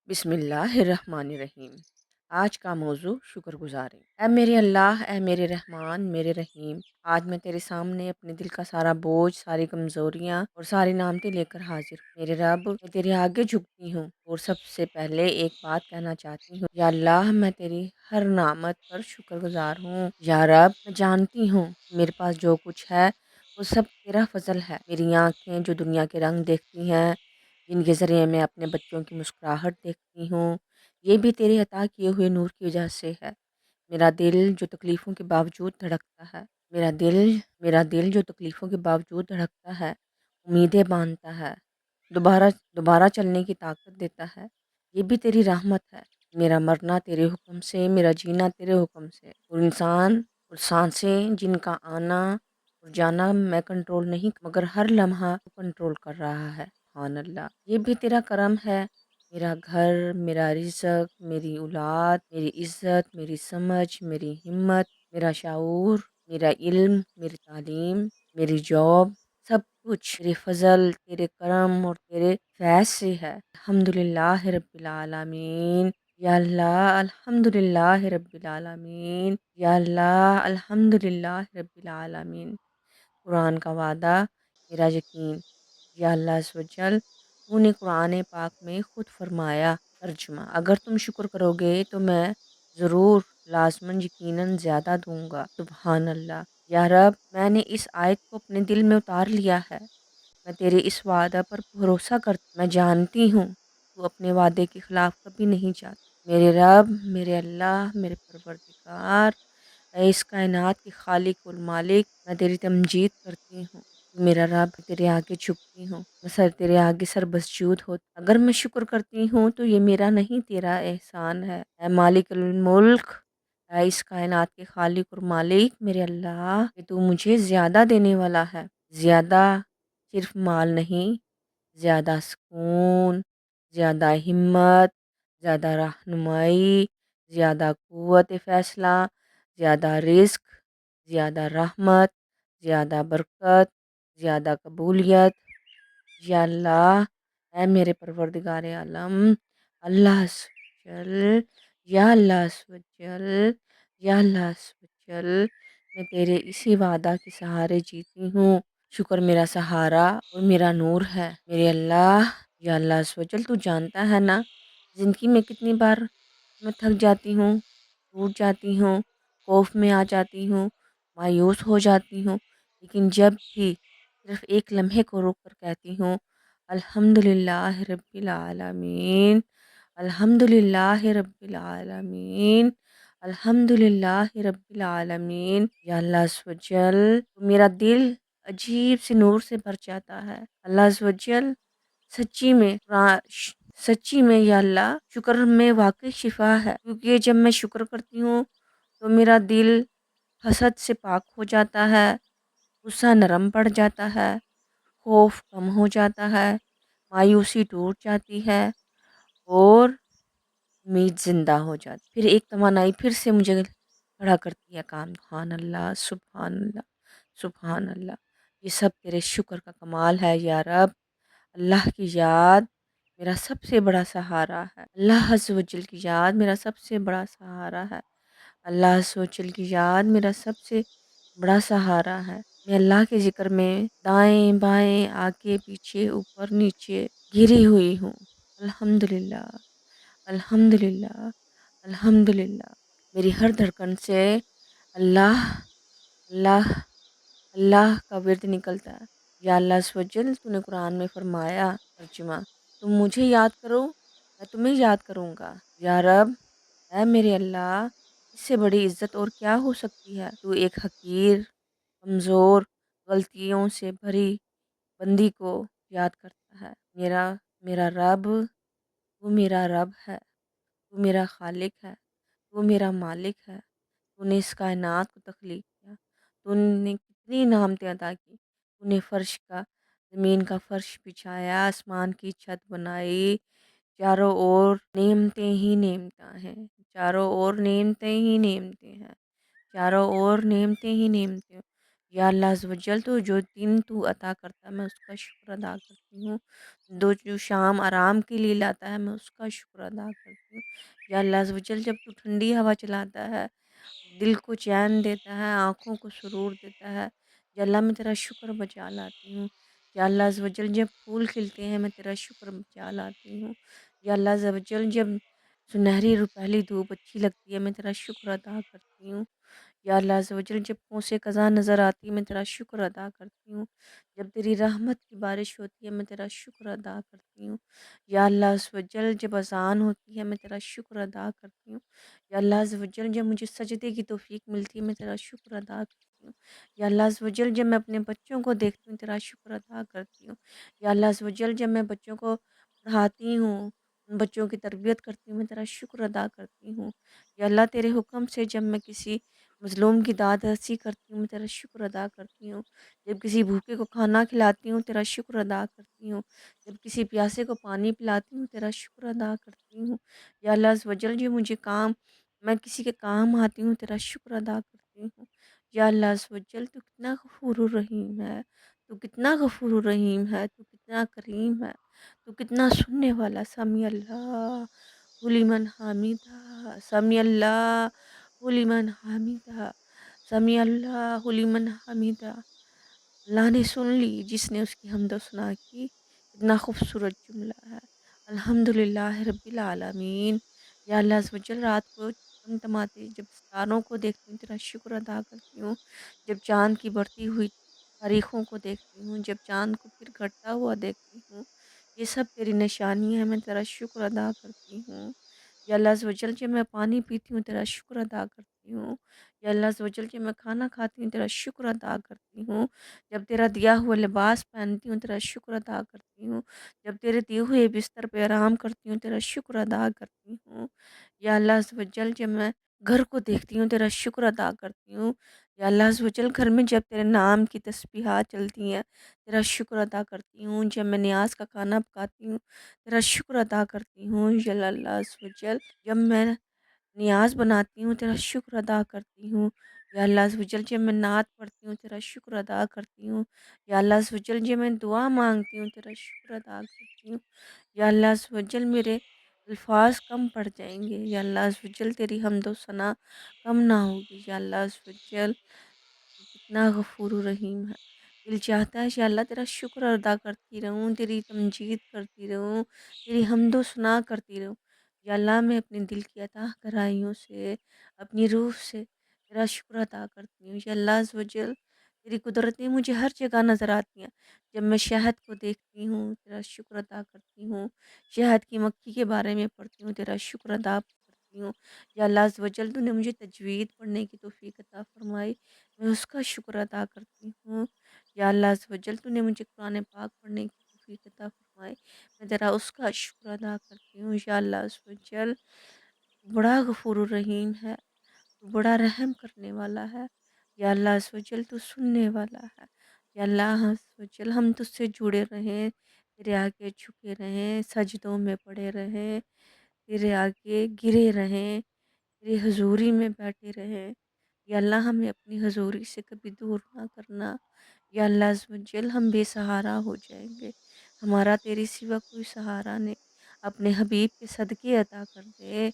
बिस्मिल्लाहिर्रहमानिर्रहीम। आज का मौजू शुक्रगुजारी। ऐ मेरे अल्लाह, ऐ मेरे रहमान, मेरे रहीम, आज मैं तेरे सामने अपने दिल का सारा बोझ, सारी कमज़ोरियाँ और सारी नामतें लेकर हाजिर हूँ। मेरे रब, मैं तेरे आगे झुकती हूँ और सबसे पहले एक बात कहना चाहती हूँ। या अल्लाह, मैं तेरी हर नामत पर शुक्रगुजार हूँ। या रब, मैं जानती हूँ मेरे पास जो कुछ है वो सब तेरा फजल है। मेरी आँखें जो दुनिया के रंग देखती हैं, जिनके ज़रिए मैं अपने बच्चों की मुस्कुराहट देखती हूँ, ये भी तेरे अता किए हुए नूर की वजह से है। मेरा दिल जो तकलीफ़ों के बावजूद धड़कता है, मेरा दिल जो तकलीफ़ों के बावजूद धड़कता है, उम्मीदें बाँधता है, दोबारा दोबारा चलने की ताकत देता है, ये भी तेरी रहमत है। मेरा मरना तेरे हुक्म से, मेरा जीना तेरे हुक्म से, और इंसान और साँसें जिनका आना और जाना मैं कंट्रोल नहीं मगर हर लम्हा तू कंट्रोल कर रहा है। सुभान अल्लाह, ये भी तेरा करम है। मेरा घर, मेरा रिज़्क, मेरी औलाद, मेरी इज़्ज़त, मेरी समझ, मेरी हिम्मत, मेरा शऊर, मेरा इल्म, मेरी तालीम, मेरी जॉब, सब कुछ तेरे फ़ज़ल, तेरे करम और तेरे फैज़ से है। अल्हम्दुलिल्लाह रब्बिल आलमीन। या अल्लाह अल्हम्दुलिल्लाह रब्बिल आलमीन। या अल्लाह अल्हम्दुलिल्लाह रब्बिल आलमीन। कुरान का वादा, मेरा यकीन। या अल्लाह अज़्ज़ वजल, तूने कुरान पाक में ख़ुद फरमाया, तर्जुमा, अगर तुम शुक्र करोगे तो मैं ज़रूर लाज़मन यकीनन ज़्यादा दूँगा। सुबहान अल्लाह। या रब, मैंने इस आयत को अपने दिल में उतार लिया है। मैं तेरे इस वादा पर भरोसा कर, मैं जानती हूँ तू अपने वादे के ख़िलाफ़ कभी नहीं जाता। मेरे रब, मेरे अल्लाह, मेरे परवरदिगार, ऐ इस कायनात के खालिक और मालिक, मैं तेरी तमजीद करती हूँ। तू मेरा रब, तेरे आगे झुकती हूँ, मैं तेरे आगे सरबसजूद हो। अगर मैं शुक्र करती हूँ तो ये मेरा नहीं तेरा एहसान है। ऐ मालिकुल मुल्क, ऐ इस कायनात के खालिक और मालिक, मेरे अल्लाह, कि तू मुझे ज़्यादा देने वाला है। ज़्यादा सिर्फ माल नहीं, ज़्यादा सुकून, ज़्यादा हिम्मत, ज़्यादा रहनुमाई, ज़्यादा क़ुव्वत फ़ैसला, ज़्यादा रिज़्क, ज़्यादा रहमत, ज़्यादा बरकत, ज़्यादा कबूलियत। या अल्लाह, ऐ मेरे परवरदिगार आलम, अल्लाह अज़्ज़ वजल, या अल्लाह अज़्ज़ वजल, या अल्लाह अज़्ज़ वजल, मैं तेरे इसी वादा के सहारे जीती हूँ। शुक्र मेरा सहारा और मेरा नूर है। मेरे अल्लाह, या अल्लाह अज़्ज़ वजल, तू जानता है ना ज़िंदगी में कितनी बार मैं थक जाती हूँ, टूट जाती हूँ, खौफ में आ जाती हूँ, मायूस हो जाती हूँ, लेकिन जब भी सिर्फ़ एक लम्हे को रोक कर कहती हूँ, अल्हम्दुलिल्लाह रब्बिल आलमीन, अल्हम्दुलिल्लाह रब्बिल आलमीन, अल्हम्दुलिल्लाह रब्बिल आलमीन। या अल्लाह अज़्ज़ वजल, मेरा दिल अजीब से नूर से भर जाता है। अल्लाह अज़्ज़ वजल, सच्ची में सच्ची में या अल्लाह, शुक्र में वाक़ई शिफ़ा है, क्योंकि जब मैं शुक्र करती हूँ तो मेरा दिल हसद से पाक हो जाता है, गुस्सा नरम पड़ जाता है, खौफ कम हो जाता है, मायूसी टूट जाती है और उम्मीद ज़िंदा हो जाती। फिर एक तमन्नाई फिर से मुझे खड़ा करती है काम। सुभान अल्लाह, सुभान अल्लाह, सुभान अल्लाह। ये सब तेरे शुक्र का कमाल है या रब। अल्लाह की याद मेरा सबसे बड़ा सहारा है। अल्लाह अज़्ज़ वजल की याद मेरा सबसे बड़ा सहारा है। अल्लाह अज़्ज़ वजल की याद मेरा सबसे बड़ा सहारा है। मैं अल्लाह के ज़िक्र में दाएँ-बाएँ, आगे-पीछे, ऊपर-नीचे घिरी हुई हूँ। अल्हम्दुलिल्लाह, अल्हम्दुलिल्लाह, अल्हम्दुलिल्लाह। मेरी हर धड़कन से अल्लाह, अल्लाह, अल्लाह का विर्द निकलता है। या अल्लाह अज़्ज़ तूने कुरान में फ़रमाया, तर्जुमा, तुम मुझे याद करो, मैं तुम्हें याद करूँगा। या रब, ऐ मेरे अल्लाह, इससे बड़ी इज़्ज़त और क्या हो सकती है। तू एक हक़ीर, कमज़ोर, गलतियों से भरी बंदी को याद करता है। मेरा मेरा रब, तू मेरा रब है, तू मेरा खालिक है, तू मेरा मालिक है। तूने इस कायनात को तख्लीक किया, तूने कितनी नेमतें अता की। तूने फ़र्श का ज़मीन का फ़र्श बिछाया, आसमान की छत बनाई, चारों ओर नेमतें ही नेमतें हैं, चारों ओर नेमतें ही नेमतें हैं, चारों ओर नेमतें ही नेमतें। یا اللہ عز و جل تو جو دن تو عطا کرتا ہے میں اس کا شکر ادا کرتی ہوں، جو شام آرام کے لیے لاتا ہے میں اس کا شکر ادا کرتی ہوں۔ یا اللہ عز و جل جب تو ٹھنڈی ہوا چلاتا ہے، دل کو چین دیتا ہے، آنکھوں کو سرور دیتا ہے، یا اللہ میں تیرا شکر بجا لاتی ہوں۔ یا اللہ عز و جل جب پھول کھلتے ہیں میں تیرا شکر بجا لاتی ہوں۔ یا اللہ عز و جل جب سنہری روپہلی دھوپ اچھی لگتی ہے میں تیرا شکر ادا کرتی ہوں۔ یا اللہ عز و جل جب پونسے قضا نظر آتی ہے میں تیرا شکر ادا کرتی ہوں۔ جب تیری رحمت کی بارش ہوتی ہے میں تیرا شکر ادا کرتی ہوں۔ یا اللہ عز و جل جب اذان ہوتی ہے میں تیرا شکر ادا کرتی ہوں۔ یا اللہ عز و جل جب مجھے سجدے کی توفیق ملتی ہے میں تیرا شکر ادا کرتی ہوں۔ یا اللہ عز و جل جب میں اپنے بچوں کو دیکھتی ہوں تیرا شکر ادا کرتی ہوں۔ یا اللہ عز و جل جب میں بچوں کو پڑھاتی ہوں، ان بچوں کی تربیت کرتی ہوں میں تیرا شکر ادا کرتی ہوں۔ یا اللہ تیرے حکم سے جب میں کسی مظلوم کی داد رسی کرتی ہوں میں تیرا شکر ادا کرتی ہوں۔ جب کسی بھوکے کو کھانا کھلاتی ہوں تیرا شکر ادا کرتی ہوں۔ جب کسی پیاسے کو پانی پلاتی ہوں تیرا شکر ادا کرتی ہوں۔ یا اللہ عز و جل جو مجھے میں کسی کے کام آتی ہوں تیرا شکر ادا کرتی ہوں۔ یا اللہ عز و جل تو کتنا غفور الرحیم ہے، تو کتنا غفور الرحیم ہے، تو کتنا کریم ہے، تو کتنا سننے والا۔ سمیع اللہ لمن حمیدہ، سمیع اللہ لمن حمیدہ، سمیع اللہ لمن حمیدہ۔ اللہ نے سن لی جس نے اس کی حمد و ثنا کی، اتنا خوبصورت جملہ ہے۔ الحمدللہ رب العالمین۔ یا اللہ عز و جل رات کو ٹمٹماتے جب ستاروں کو دیکھتی ہوں تیرا شکر ادا کرتی ہوں، جب چاند کی بڑھتی ہوئی تاریخوں کو دیکھتی ہوں، جب چاند کو پھر گھٹتا ہوا دیکھتی ہوں، یہ سب تیری نشانی ہے، میں تیرا شکر ادا کرتی ہوں۔ یا اللہ عز و جل جب میں پانی پیتی ہوں تیرا شکر ادا کرتی ہوں۔ یا اللہ عز و جل جب میں کھانا کھاتی ہوں تیرا شکر ادا کرتی ہوں۔ جب تیرا دیا ہوا لباس پہنتی ہوں تیرا شکر ادا کرتی ہوں۔ جب تیرے دیے ہوئے بستر پہ آرام کرتی ہوں تیرا شکر ادا کرتی ہوں۔ یا اللہ عز و جل جب میں گھر کو دیکھتی ہوں تیرا شکر ادا کرتی ہوں۔ یا اللہ عز و جل گھر میں جب تیرے نام کی تسبیحات چلتی ہیں تیرا شکر ادا کرتی ہوں۔ جب میں نیاز کا کھانا پکاتی ہوں تیرا شکر ادا کرتی ہوں۔ یا اللہ عز و جل جب میں نیاز بناتی ہوں تیرا شکر ادا کرتی ہوں۔ یا اللہ عز و جل جب میں نعت پڑھتی ہوں تیرا شکر ادا کرتی ہوں۔ یا اللہ عز و جل جب میں دعا مانگتی ہوں تیرا شکر ادا کرتی ہوں۔ یا اللہ عز و جل میرے الفاظ کم پڑ جائیں گے، یا اللہ عز و جل تیری حمد و ثنا کم نہ ہوگی۔ یا اللہ عز و جل تو کتنا غفور الرحیم ہے، دل چاہتا ہے یا اللہ تیرا شکر ادا کرتی رہوں، تیری تمجید کرتی رہوں، تیری حمد و ثنا کرتی رہوں۔ یا اللہ میں اپنے دل کی عطا گہرائیوں سے، اپنی روح سے تیرا شکر ادا کرتی ہوں۔ یا اللہ عز و جل تیری قدرتیں مجھے ہر جگہ نظر آتی ہیں۔ جب میں شہد کو دیکھتی ہوں تیرا شکر ادا کرتی ہوں، شہد کی مکھی کے بارے میں پڑھتی ہوں تیرا شکر ادا کرتی ہوں۔ یا اللہ عز و جل تو نے مجھے تجوید پڑھنے کی توفیق عطا فرمائی، میں اس کا شکر ادا کرتی ہوں۔ یا اللہ عز و جل تو نے مجھے قرآن پاک پڑھنے کی توفیق عطا فرمائی، میں تیرا اس کا شکر ادا کرتی ہوں۔ یا اللہ عز و جل بڑا غفور الرحیم ہے، تو بڑا رحم کرنے والا ہے۔ یا اللہ عز و جل تو سننے والا ہے۔ یا اللہ عز و جل ہم تجھ سے جڑے رہیں، تیرے آگے جھکے رہیں، سجدوں میں پڑے رہیں، تیرے آگے گرے رہیں، تیری حضوری میں بیٹھے رہیں۔ یا اللہ ہمیں اپنی حضوری سے کبھی دور نہ کرنا۔ یا اللہ عز و جل ہم بے سہارا ہو جائیں گے، ہمارا تیرے سوا کوئی سہارا نہیں۔ اپنے حبیب کے صدقے عطا کر دے،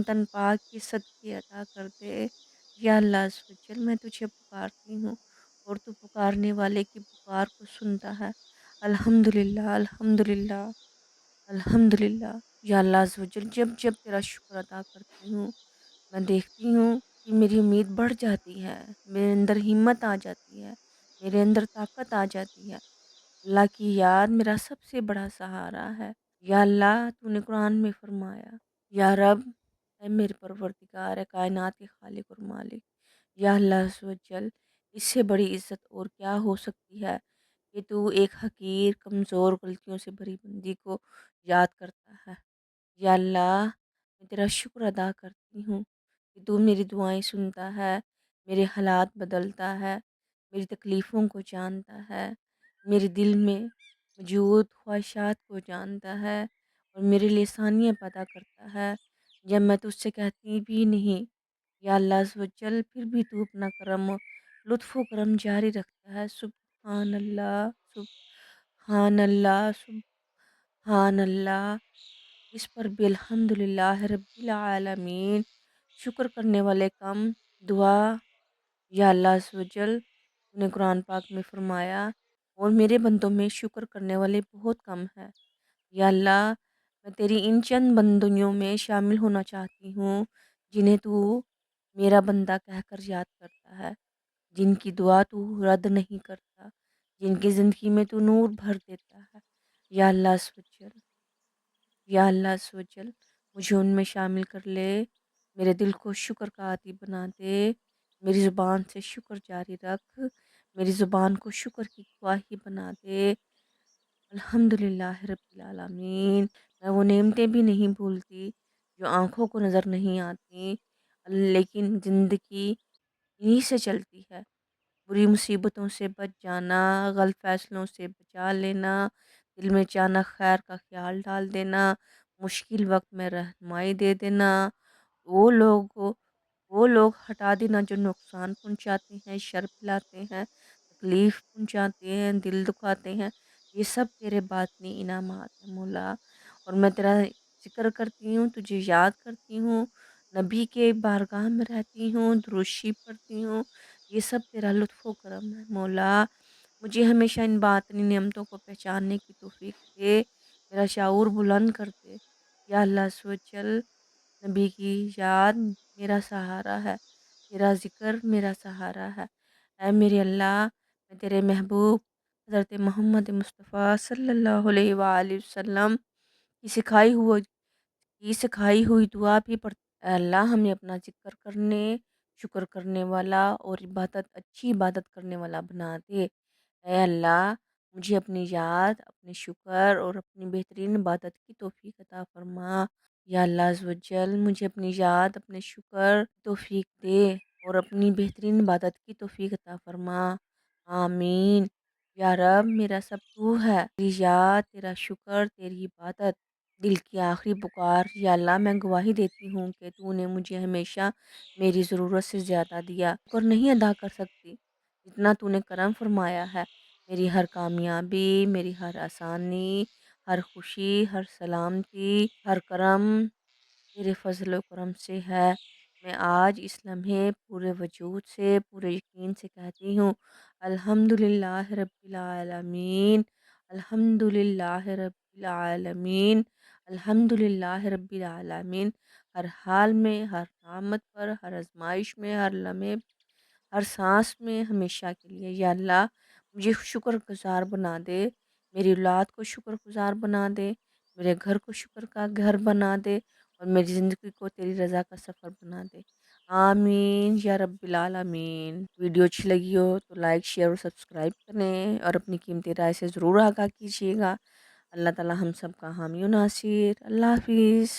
تن پاک کے صدقے عطا کر دے۔ یا اللہ عز و جل میں تجھے پکارتی ہوں اور تو پکارنے والے کی پکار کو سنتا ہے۔ الحمدللہ الحمدللہ الحمدللہ۔ یا اللہ عز و جل جب جب تیرا شکر ادا کرتی ہوں میں دیکھتی ہوں کہ میری امید بڑھ جاتی ہے، میرے اندر ہمت آ جاتی ہے، میرے اندر طاقت آ جاتی ہے۔ اللہ کی یاد میرا سب سے بڑا سہارا ہے۔ یا اللہ تو نے قرآن میں فرمایا، یا رب اے میرے پروردگار اے کائنات کے خالق اور مالک، یا اللہ عز و جل اس سے بڑی عزت اور کیا ہو سکتی ہے کہ تو ایک حقیر کمزور غلطیوں سے بھری بندی کو یاد کرتا ہے۔ یا اللہ میں تیرا شکر ادا کرتی ہوں کہ تو میری دعائیں سنتا ہے، میرے حالات بدلتا ہے، میری تکلیفوں کو جانتا ہے، میرے دل میں موجود خواہشات کو جانتا ہے اور میرے لیے آسانیاں پیدا کرتا ہے جب میں تجھ سے کہتی بھی نہیں۔ یا اللہ عز و جل پھر بھی تو اپنا کرم लुत्फ़ व करम जारी रखता है। सुब्हान अल्लाह, सुब्हान अल्लाह, सुब्हान अल्लाह। इस पर भी अल्हम्दुलिल्लाह रब्बिल आलमीन। शुक्र करने वाले कम, दुआ। या अल्लाह अज़्ज़ व जल, तूने कुरान पाक में फ़रमाया और मेरे बंदों में शुक्र करने वाले बहुत कम हैं। या अल्लाह, मैं तेरी इन चंद बंदियों में शामिल होना चाहती हूँ जिन्हें तू मेरा बंदा कहकर याद करता है, जिनकी दुआ तू रद्द नहीं करता, जिनकी ज़िंदगी में तू नूर भर देता है। या अल्लाह अज़्ज़ व जल, या अल्लाह अज़्ज़ व जल, मुझे उनमें शामिल कर ले। मेरे दिल को शुक्र का आदी बना दे। मेरी ज़ुबान से शुक्र जारी रख। मेरी ज़ुबान को शुक्र की गवाही बना दे। अल्हम्दुलिल्लाह रब्बिल आलमीन। मैं वो नेमतें भी नहीं भूलती जो आँखों को नज़र नहीं आती, लेकिन ज़िंदगी इन्हीं से चलती है। बुरी मुसीबतों से बच जाना, गलत फ़ैसलों से बचा लेना, दिल में अचानक खैर का ख़्याल डाल देना, मुश्किल वक़्त में रहनुमाई दे देना, वो लोग वो लोग हटा देना जो नुकसान पहुँचाते हैं, शर फैलाते हैं, तकलीफ़ पहुँचाते हैं, दिल दुखाते हैं। ये सब तेरे बातनी इनामात हैं मौला। और मैं तेरा ज़िक्र करती हूँ, तुझे याद करती हूँ, नबी के बारगाह में रहती हूँ, दुरूद शरीफ पढ़ती हूँ। ये सब तेरा लुत्फ़ व करम है मौला। मुझे हमेशा इन बातनी नेमतों को पहचानने की तौफ़ीक दे, मेरा शऊर बुलंद कर दे। या अल्लाह अज़्ज़ व जल, नबी की याद मेरा सहारा है, तेरा ज़िक्र मेरा सहारा है। ऐ मेरे अल्लाह, मैं तेरे महबूब हज़रत मोहम्मद मुस्तफ़ा सल्लल्लाहु अलैहि वसल्लम की सिखाई हुई दुआ भी पढ़। ऐ अल्लाह, हमें अपना ज़िक्र करने, शुक्र करने वाला और अच्छी इबादत करने वाला बना दे। ऐ अल्लाह, मुझे अपनी याद, अपने शुक्र और अपनी बेहतरीन इबादत की तौफ़ीक अता फ़रमा। या अल्लाह अज़्ज़ व जल, मुझे अपनी याद, अपने शुक्र तौफ़ीक दे और अपनी बेहतरीन इबादत की तौफ़ीक अता फ़रमा। आमीन। या रब, मेरा सब तू है। तेरी याद, तेरा शुक्र, तेरी इबादत, दिल की आखिरी पुकार। या अल्लाह, मैं गवाही देती हूँ कि तूने मुझे हमेशा मेरी ज़रूरत से ज़्यादा दिया और नहीं अदा कर सकती जितना तूने करम फरमाया है। मेरी हर कामयाबी, मेरी हर आसानी, हर खुशी, हर सलामती, हर करम तेरे फ़ज़ल व करम से है। मैं आज इस लम्हे पूरे वजूद से, पूरे यकीन से कहती हूँ, अल्हम्दुलिल्लाह रब्बिल आलमीन, अल्हम्दुलिल्लाह रब्बिल आलमीन, अल्हम्दुलिल्लाह रब्बिल आलमीन। हर हाल में, हर क़यामत पर, हर आज़माइश में, हर लम्हे, हर साँस में, हमेशा के लिए। या अल्लाह, मुझे शुक्रगुज़ार बना दे, मेरी औलाद को शुक्रगुज़ार बना दे, मेरे घर को शुक्र का घर बना दे और मेरी ज़िंदगी को तेरी रज़ा का सफ़र बना दे। आमीन या रब्बिल आलमीन। वीडियो अच्छी लगी हो तो लाइक, शेयर और सब्सक्राइब करें और अपनी कीमती राय से ज़रूर आगाह कीजिएगा। अल्लाह ताला हम सब का हामी और नासिर। अल्लाह हाफ़िज़।